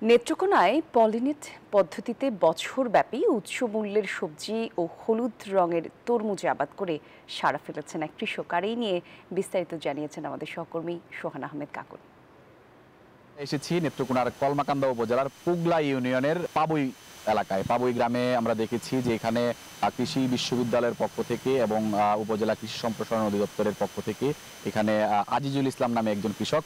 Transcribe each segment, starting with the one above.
নেত্রকোনায় pollinate পদ্ধতিতে বছরব্যাপী উচ্চ মূল্যের সবজি ও হলুদ রঙের তরমুজ আবাদ করে সাড়া ফেলেছেন এক কৃষক। আর এই নিয়ে বিস্তারিত জানিয়েছেন আমাদের সহকর্মী সোহান আহমেদ কাকুন। এসেছি নেত্রকোনার কলমাকান্দা উপজেলার পুগলা ইউনিয়নের পাবুই এলাকায়। পাবুই গ্রামে আমরা দেখেছি যে এখানে কৃষি বিশ্ববিদ্যালয়ের পক্ষ থেকে এবং উপজেলা কৃষি সম্প্রসারণ অধিদপ্তরের পক্ষ থেকে এখানে আজিজুল ইসলাম নামে একজন কৃষক,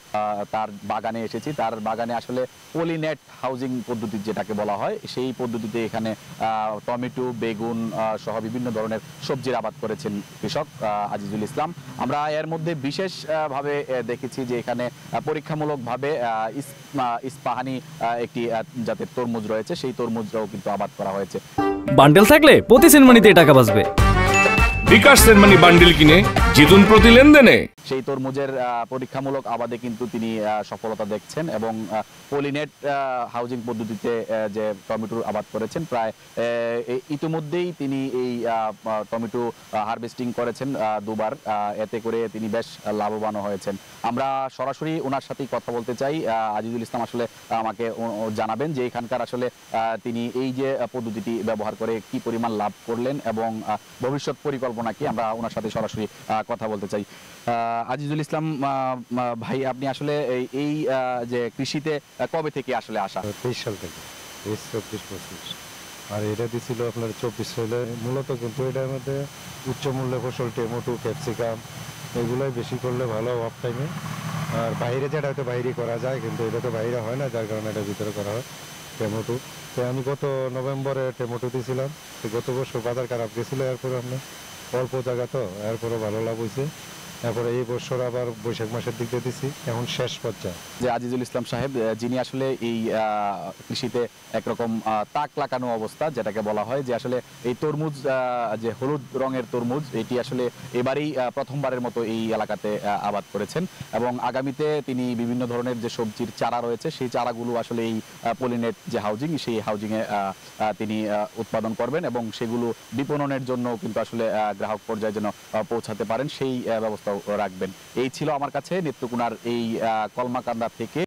তার বাগানে এসেছি। তার বাগানে আসলে পলিনেট হাউজিং পদ্ধতি যেটাকে বলা হয়, সেই পদ্ধতিতে এখানে টমেটো, বেগুন সহ বিভিন্ন ধরনের সবজির আবাদ করেছেন কৃষক আজিজুল ইসলাম। আমরা এর মধ্যে বিশেষভাবে দেখেছি যে এখানে পরীক্ষামূলকভাবে ইস্পাহানি একটি জাতের তরমুজ রয়েছে, সেই তরমুজটাও কিন্তু আবাদ করা হয়েছে। বান্ডেল থাকলে প্রতি সেনমানিতে টাকা বাঁচবে। বিকাশ সেনমানি বান্ডেল কিনে জিতুন প্রতি লেনদেনে। সেই তরমুজের পরীক্ষামূলক আবাদে কিন্তু তিনি সফলতা দেখছেন এবং পলিনেট হাউজিং পদ্ধতিতে যে টমেটোর আবাদ করেছেন, প্রায় ইতিমধ্যেই তিনি এই টমেটো হারভেস্টিং করেছেন দুবার। এতে করে তিনি বেশ লাভবান হয়েছেন। আমরা সরাসরি ওনার সাথেই কথা বলতে চাই। আজিজুল ইসলাম আসলে আমাকে জানাবেন যে এখানকার আসলে তিনি এই যে পদ্ধতিটি ব্যবহার করে কি পরিমাণ লাভ করলেন এবং ভবিষ্যৎ পরিকল্পনা কি। আমরা ওনার সাথে সরাসরি কথা বলতে চাই। আজিজুল ইসলাম ভাই, আপনি আসলে এই যে কৃষিতে কবে থেকে আসলে আসা? 23 সাল থেকে, 24-25। আর এটা দিছিল আপনার 24 সালে। মূলত কিন্তু এটার মধ্যে উচ্চ মূল্যের ফসল টমেটো, ক্যাপসিকাম এগুলোই বেশি করলে ভালো অফ টাইমে। আর বাইরে যেটা হয়তো বাইরে করা যায়, কিন্তু এটা তো বাইরে হয় না, যার কারণে এটা ভিতরে করা হয় টমেটো। তো আমি গত নভেম্বরে টমেটো দিয়েছিলাম। তো গত বছর বাজার খারাপ গেছিলো, এরপরে আপনি অল্প জায়গা তো এরপরে ভালো লাভ হয়েছে। তারপরে এই বছর আবার বৈশাখ মাসের দিকে দিছি, এখন শেষ পর্যায়ে। যে আজিজুল ইসলাম সাহেব, যিনি আসলে এই কৃষিতে একরকম তাক লাগানো অবস্থা যেটাকে বলা হয়, যে আসলে এই তরমুজ যে হলুদ রঙের তরমুজ, এটি আসলে এবারেই প্রথমবারের মতো এই এলাকাতে আবাদ করেছেন এবং আগামীতে তিনি বিভিন্ন ধরনের যে সবজির চারা রয়েছে, সেই চারাগুলো আসলে এই পলিনেট যে হাউজিং, সেই হাউজিংয়ে তিনি উৎপাদন করবেন এবং সেগুলো বিপণনের জন্য কিন্তু আসলে গ্রাহক পর্যায়ে যেন পৌঁছাতে পারেন সেই ব্যবস্থা রাখবেন। এই ছিল আমার কাছে নেত্রকোনার এই কলমাকান্দা থেকে।